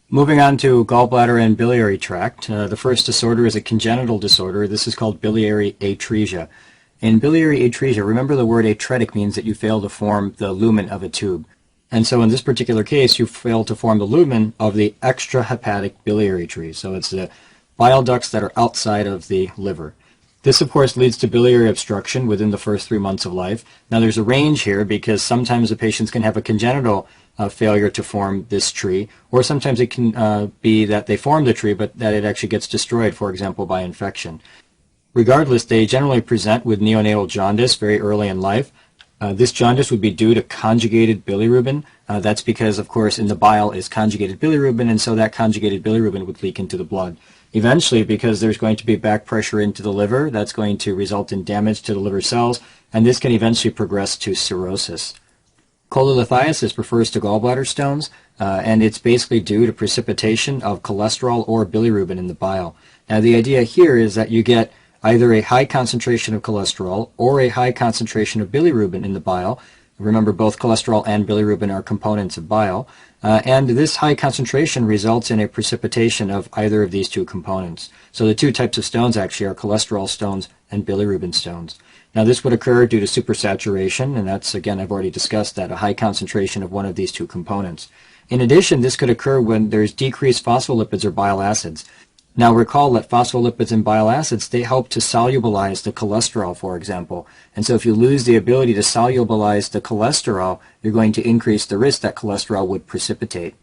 Moving on to gallbladder and biliary tract, the first disorder is a congenital disorder. This is called biliary atresia. In biliary atresia, remember the word atretic means that you fail to form the lumen of a tube. And so in this particular case, you fail to form the lumen of the extrahepatic biliary tree. So it's the bile ducts that are outside of the liver. This, of course, leads to biliary obstruction within the first 3 months of life. Now, there's a range here because sometimes the patients can have a congenital failure to form this tree, or sometimes it can be that they form the tree, but that it actually gets destroyed, for example, by infection. Regardless, they generally present with neonatal jaundice very early in life. This jaundice would be due to conjugated bilirubin. That's because, of course, in the bile is conjugated bilirubin, and so that conjugated bilirubin would leak into the blood. Eventually, because there's going to be back pressure into the liver, that's going to result in damage to the liver cells, and this can eventually progress to cirrhosis. Cholelithiasis refers to gallbladder stones, and it's basically due to precipitation of cholesterol or bilirubin in the bile. Now, the idea here is that you get either a high concentration of cholesterol or a high concentration of bilirubin in the bile. Remember, both cholesterol and bilirubin are components of bile, and this high concentration results in a precipitation of either of these two components. So the two types of stones actually are cholesterol stones and bilirubin stones. Now, this would occur due to supersaturation, and that's, again, I've already discussed that, a high concentration of one of these two components. In addition, this could occur when there's decreased phospholipids or bile acids. Now, recall that phospholipids and bile acids, they help to solubilize the cholesterol, for example. And so if you lose the ability to solubilize the cholesterol, you're going to increase the risk that cholesterol would precipitate.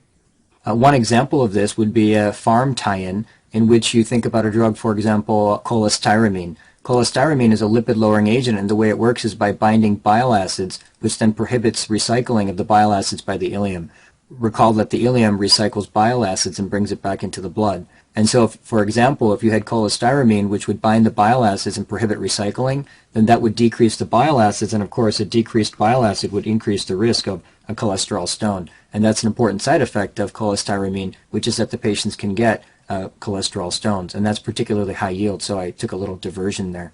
One example of this would be a pharm tie-in in which you think about a drug, for example, cholestyramine. Cholestyramine is a lipid-lowering agent, and the way it works is by binding bile acids, which then prohibits recycling of the bile acids by the ileum. Recall that the ileum recycles bile acids and brings it back into the blood. And so, for example, if you had cholestyramine, which would bind the bile acids and prohibit recycling, then that would decrease the bile acids, and of course a decreased bile acid would increase the risk of a cholesterol stone. And that's an important side effect of cholestyramine, which is that the patients can get cholesterol stones, and that's particularly high yield, so I took a little diversion there.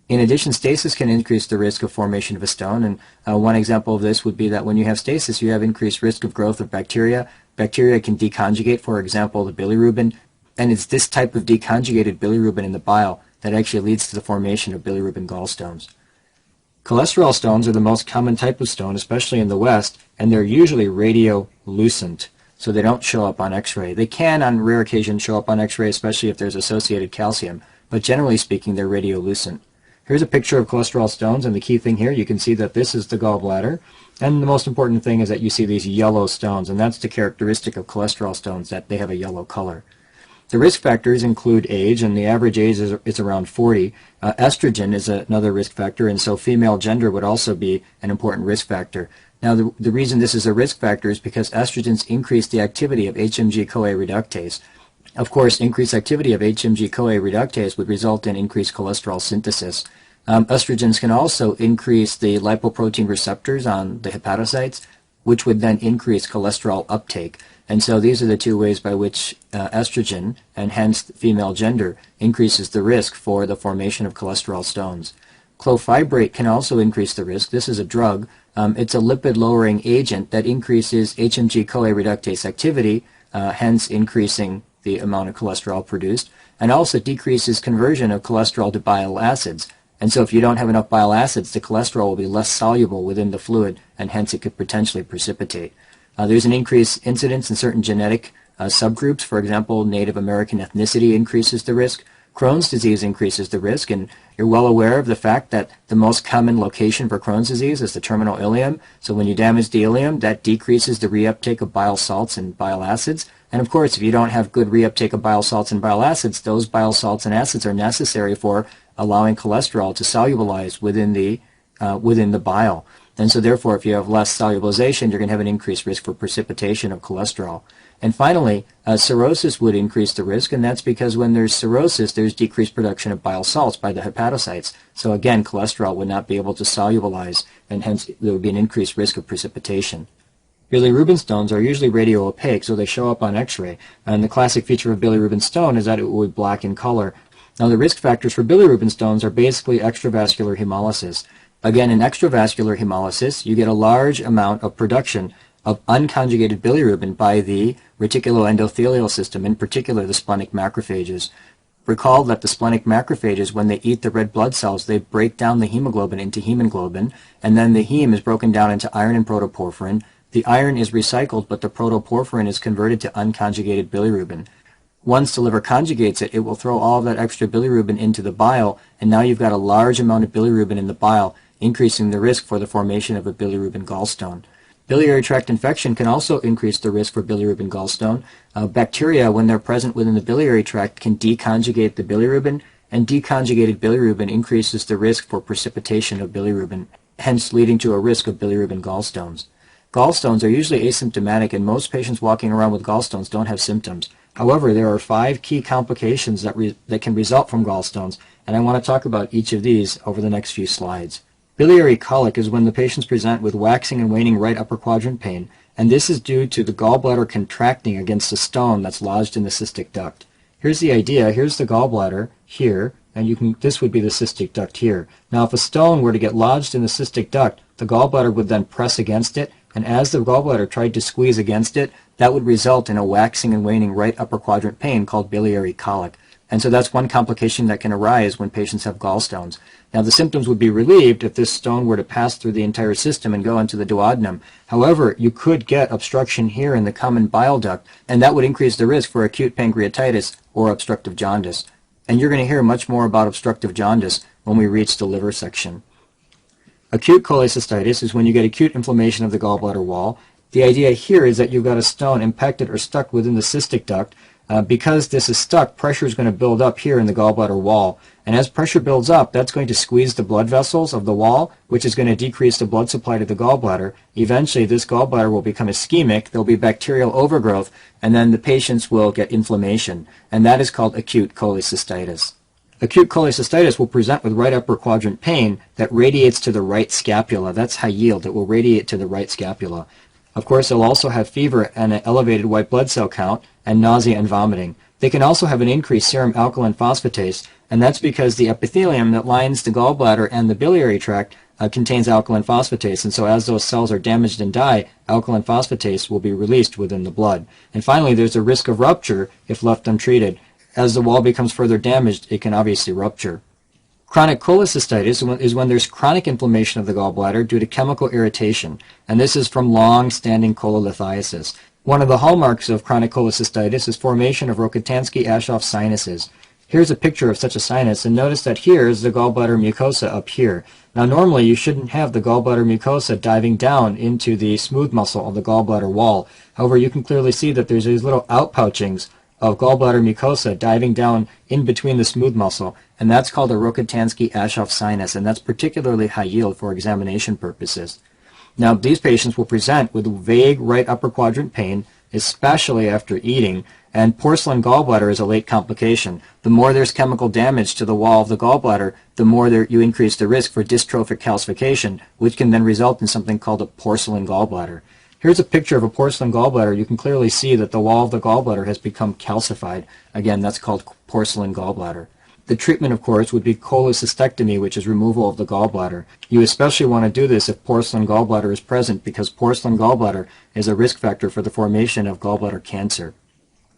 In addition, stasis can increase the risk of formation of a stone, and one example of this would be that when you have stasis, you have increased risk of growth of bacteria. Bacteria can deconjugate, for example, the bilirubin, and it's this type of deconjugated bilirubin in the bile that actually leads to the formation of bilirubin gallstones. Cholesterol stones are the most common type of stone, especially in the West, and they're usually radiolucent, so they don't show up on X-ray. They can, on rare occasions, show up on X-ray, especially if there's associated calcium, but generally speaking, they're radiolucent. Here's a picture of cholesterol stones, and the key thing here, you can see that this is the gallbladder, and the most important thing is that you see these yellow stones, and that's the characteristic of cholesterol stones, that they have a yellow color. The risk factors include age, and the average age is around 40. Estrogen is another risk factor, and so female gender would also be an important risk factor. Now, the reason this is a risk factor is because estrogens increase the activity of HMG-CoA reductase. Of course, increased activity of HMG-CoA reductase would result in increased cholesterol synthesis. Estrogens can also increase the lipoprotein receptors on the hepatocytes, which would then increase cholesterol uptake. And so these are the two ways by which estrogen, and hence female gender, increases the risk for the formation of cholesterol stones. Clofibrate can also increase the risk. This is a drug. It's a lipid-lowering agent that increases HMG-CoA reductase activity, hence increasing the amount of cholesterol produced, and also decreases conversion of cholesterol to bile acids. And so if you don't have enough bile acids, the cholesterol will be less soluble within the fluid, and hence it could potentially precipitate. There's an increased incidence in certain genetic subgroups. For example, Native American ethnicity increases the risk. Crohn's disease increases the risk, and you're well aware of the fact that the most common location for Crohn's disease is the terminal ileum. So when you damage the ileum, that decreases the reuptake of bile salts and bile acids. And of course, if you don't have good reuptake of bile salts and bile acids, those bile salts and acids are necessary for allowing cholesterol to solubilize within the bile. And so therefore, if you have less solubilization, you're going to have an increased risk for precipitation of cholesterol. And finally, cirrhosis would increase the risk, and that's because when there's cirrhosis, there's decreased production of bile salts by the hepatocytes. So again, cholesterol would not be able to solubilize, and hence there would be an increased risk of precipitation. Bilirubin stones are usually radio-opaque, so they show up on X-ray. And the classic feature of bilirubin stone is that it would be black in color. Now, the risk factors for bilirubin stones are basically extravascular hemolysis. Again, in extravascular hemolysis, you get a large amount of production of unconjugated bilirubin by the reticuloendothelial system, in particular the splenic macrophages. Recall that the splenic macrophages, when they eat the red blood cells, they break down the hemoglobin into hemoglobin, and then the heme is broken down into iron and protoporphyrin. The iron is recycled, but the protoporphyrin is converted to unconjugated bilirubin. Once the liver conjugates it, it will throw all of that extra bilirubin into the bile, and now you've got a large amount of bilirubin in the bile, increasing the risk for the formation of a bilirubin gallstone. Biliary tract infection can also increase the risk for bilirubin gallstone. Bacteria, when they're present within the biliary tract, can deconjugate the bilirubin, and deconjugated bilirubin increases the risk for precipitation of bilirubin, hence leading to a risk of bilirubin gallstones. Gallstones are usually asymptomatic, and most patients walking around with gallstones don't have symptoms. However, there are 5 key complications that can result from gallstones, and I want to talk about each of these over the next few slides. Biliary colic is when the patients present with waxing and waning right upper quadrant pain, and this is due to the gallbladder contracting against a stone that's lodged in the cystic duct. Here's the idea. Here's the gallbladder here, and this would be the cystic duct here. Now, if a stone were to get lodged in the cystic duct, the gallbladder would then press against it, and as the gallbladder tried to squeeze against it, that would result in a waxing and waning right upper quadrant pain called biliary colic. And so that's one complication that can arise when patients have gallstones. Now, the symptoms would be relieved if this stone were to pass through the entire system and go into the duodenum. However, you could get obstruction here in the common bile duct, and that would increase the risk for acute pancreatitis or obstructive jaundice. And you're going to hear much more about obstructive jaundice when we reach the liver section. Acute cholecystitis is when you get acute inflammation of the gallbladder wall. The idea here is that you've got a stone impacted or stuck within the cystic duct. Because this is stuck, pressure is going to build up here in the gallbladder wall. And as pressure builds up, that's going to squeeze the blood vessels of the wall, which is going to decrease the blood supply to the gallbladder. Eventually, this gallbladder will become ischemic, there will be bacterial overgrowth, and then the patients will get inflammation. And that is called acute cholecystitis. Acute cholecystitis will present with right upper quadrant pain that radiates to the right scapula. That's high yield. It will radiate to the right scapula. Of course, they'll also have fever and an elevated white blood cell count and nausea and vomiting. They can also have an increased serum alkaline phosphatase, and that's because the epithelium that lines the gallbladder and the biliary tract contains alkaline phosphatase, and so as those cells are damaged and die, alkaline phosphatase will be released within the blood. And finally, there's a risk of rupture if left untreated. As the wall becomes further damaged, it can obviously rupture. Chronic cholecystitis is when there's chronic inflammation of the gallbladder due to chemical irritation, and this is from long-standing cholelithiasis. One of the hallmarks of chronic cholecystitis is formation of Rokitansky-Aschoff sinuses. Here's a picture of such a sinus, and notice that here is the gallbladder mucosa up here. Now, normally you shouldn't have the gallbladder mucosa diving down into the smooth muscle of the gallbladder wall. However, you can clearly see that there's these little outpouchings of gallbladder mucosa diving down in between the smooth muscle, and that's called a Rokitansky-Aschoff sinus, and that's particularly high yield for examination purposes. Now, these patients will present with vague right upper quadrant pain, especially after eating, and porcelain gallbladder is a late complication. The more there's chemical damage to the wall of the gallbladder, the more you increase the risk for dystrophic calcification, which can then result in something called a porcelain gallbladder. Here's a picture of a porcelain gallbladder. You can clearly see that the wall of the gallbladder has become calcified. Again, that's called porcelain gallbladder. The treatment, of course, would be cholecystectomy, which is removal of the gallbladder. You especially want to do this if porcelain gallbladder is present, because porcelain gallbladder is a risk factor for the formation of gallbladder cancer.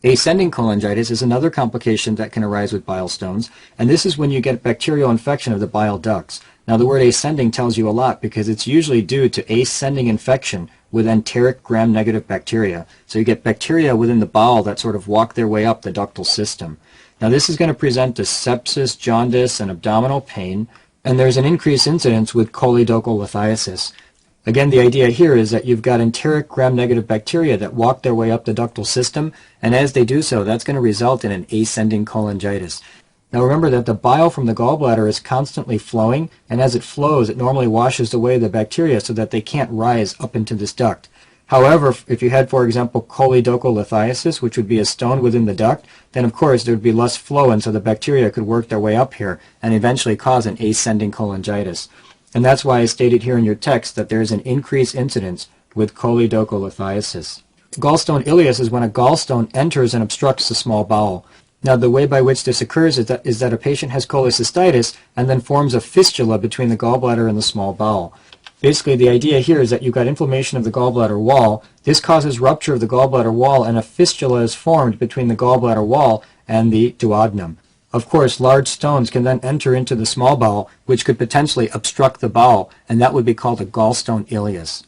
Ascending cholangitis is another complication that can arise with bile stones, and this is when you get bacterial infection of the bile ducts. Now, the word ascending tells you a lot because it's usually due to ascending infection with enteric gram-negative bacteria. So you get bacteria within the bowel that sort of walk their way up the ductal system. Now, this is going to present as sepsis, jaundice, and abdominal pain, and there's an increased incidence with choledocholithiasis. Again, the idea here is that you've got enteric gram-negative bacteria that walk their way up the ductal system, and as they do so, that's going to result in an ascending cholangitis. Now remember that the bile from the gallbladder is constantly flowing, and as it flows, it normally washes away the bacteria so that they can't rise up into this duct. However, if you had, for example, choledocholithiasis, which would be a stone within the duct, then of course there would be less flow, and so the bacteria could work their way up here and eventually cause an ascending cholangitis. And that's why I stated here in your text that there is an increased incidence with choledocholithiasis. Gallstone ileus is when a gallstone enters and obstructs the small bowel. Now, the way by which this occurs is that a patient has cholecystitis and then forms a fistula between the gallbladder and the small bowel. Basically, the idea here is that you've got inflammation of the gallbladder wall. This causes rupture of the gallbladder wall, and a fistula is formed between the gallbladder wall and the duodenum. Of course, large stones can then enter into the small bowel, which could potentially obstruct the bowel, and that would be called a gallstone ileus.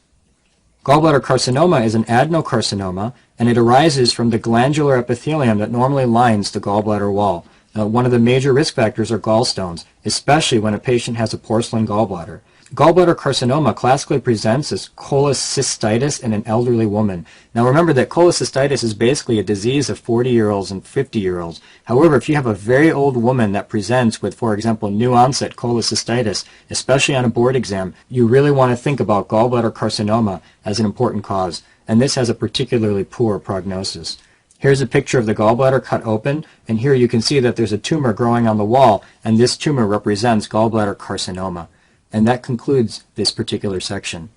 Gallbladder carcinoma is an adenocarcinoma, and it arises from the glandular epithelium that normally lines the gallbladder wall. One of the major risk factors are gallstones, especially when a patient has a porcelain gallbladder. Gallbladder carcinoma classically presents as cholecystitis in an elderly woman. Now remember that cholecystitis is basically a disease of 40-year-olds and 50-year-olds. However, if you have a very old woman that presents with, for example, new onset cholecystitis, especially on a board exam, you really want to think about gallbladder carcinoma as an important cause, and this has a particularly poor prognosis. Here's a picture of the gallbladder cut open, and here you can see that there's a tumor growing on the wall, and this tumor represents gallbladder carcinoma. And that concludes this particular section.